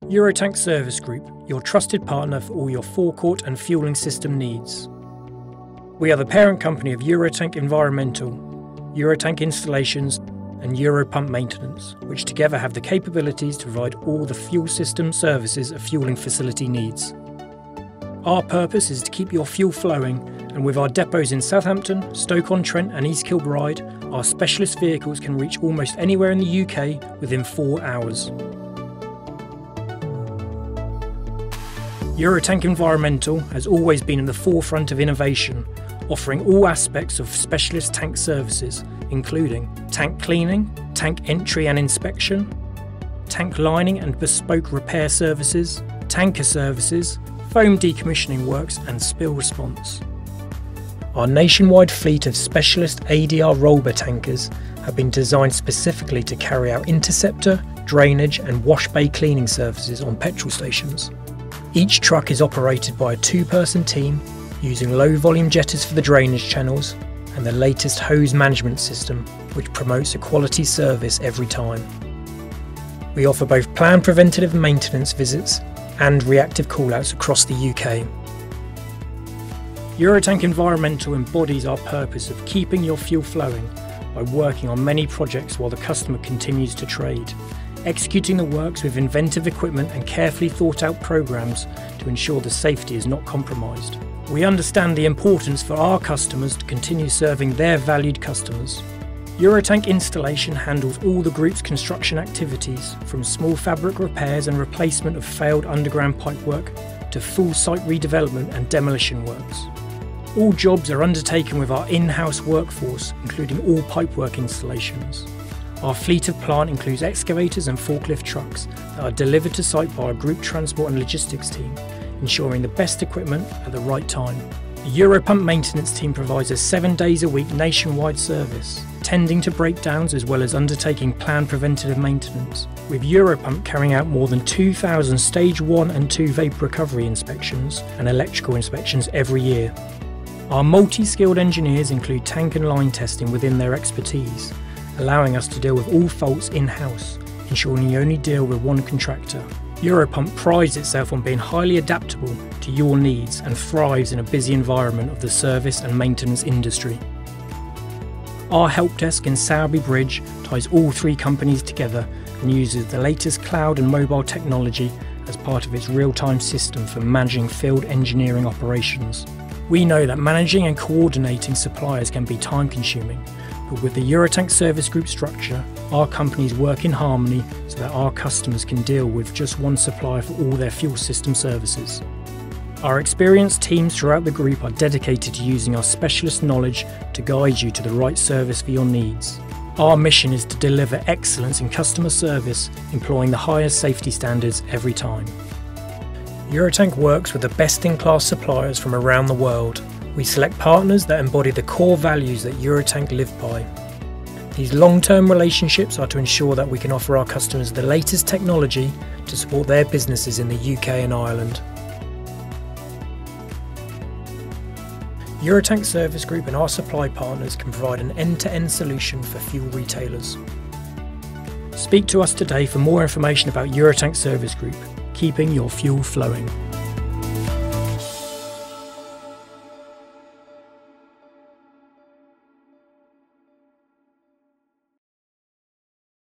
Eurotank Service Group, your trusted partner for all your forecourt and fuelling system needs. We are the parent company of Eurotank Environmental, Eurotank Installations and Europump Maintenance, which together have the capabilities to provide all the fuel system services a fuelling facility needs. Our purpose is to keep your fuel flowing, and with our depots in Southampton, Stoke-on-Trent and East Kilbride, our specialist vehicles can reach almost anywhere in the UK within 4 hours. Eurotank Environmental has always been at the forefront of innovation, offering all aspects of specialist tank services, including tank cleaning, tank entry and inspection, tank lining and bespoke repair services, tanker services, foam decommissioning works and spill response. Our nationwide fleet of specialist ADR rollbar tankers have been designed specifically to carry out interceptor, drainage and wash bay cleaning services on petrol stations. Each truck is operated by a 2-person team using low-volume jetters for the drainage channels and the latest hose management system, which promotes a quality service every time. We offer both planned preventative maintenance visits and reactive call-outs across the UK. Eurotank Environmental embodies our purpose of keeping your fuel flowing by working on many projects while the customer continues to trade, executing the works with inventive equipment and carefully thought out programmes to ensure the safety is not compromised. We understand the importance for our customers to continue serving their valued customers. Eurotank Installation handles all the group's construction activities, from small fabric repairs and replacement of failed underground pipework to full site redevelopment and demolition works. All jobs are undertaken with our in-house workforce, including all pipework installations. Our fleet of plant includes excavators and forklift trucks that are delivered to site by our group transport and logistics team, ensuring the best equipment at the right time. The Europump maintenance team provides us 7 days a week nationwide service, tending to breakdowns as well as undertaking planned preventative maintenance, with Europump carrying out more than 2,000 stage 1 and 2 vapour recovery inspections and electrical inspections every year. Our multi-skilled engineers include tank and line testing within their expertise, allowing us to deal with all faults in-house, ensuring you only deal with one contractor. Europump prides itself on being highly adaptable to your needs and thrives in a busy environment of the service and maintenance industry. Our help desk in Sowerby Bridge ties all 3 companies together and uses the latest cloud and mobile technology as part of its real-time system for managing field engineering operations. We know that managing and coordinating suppliers can be time-consuming, but with the Eurotank Service Group structure, our companies work in harmony so that our customers can deal with just one supplier for all their fuel system services. Our experienced teams throughout the group are dedicated to using our specialist knowledge to guide you to the right service for your needs. Our mission is to deliver excellence in customer service, employing the highest safety standards every time. Eurotank works with the best-in-class suppliers from around the world. We select partners that embody the core values that Eurotank live by. These long-term relationships are to ensure that we can offer our customers the latest technology to support their businesses in the UK and Ireland. Eurotank Service Group and our supply partners can provide an end-to-end solution for fuel retailers. Speak to us today for more information about Eurotank Service Group, keeping your fuel flowing.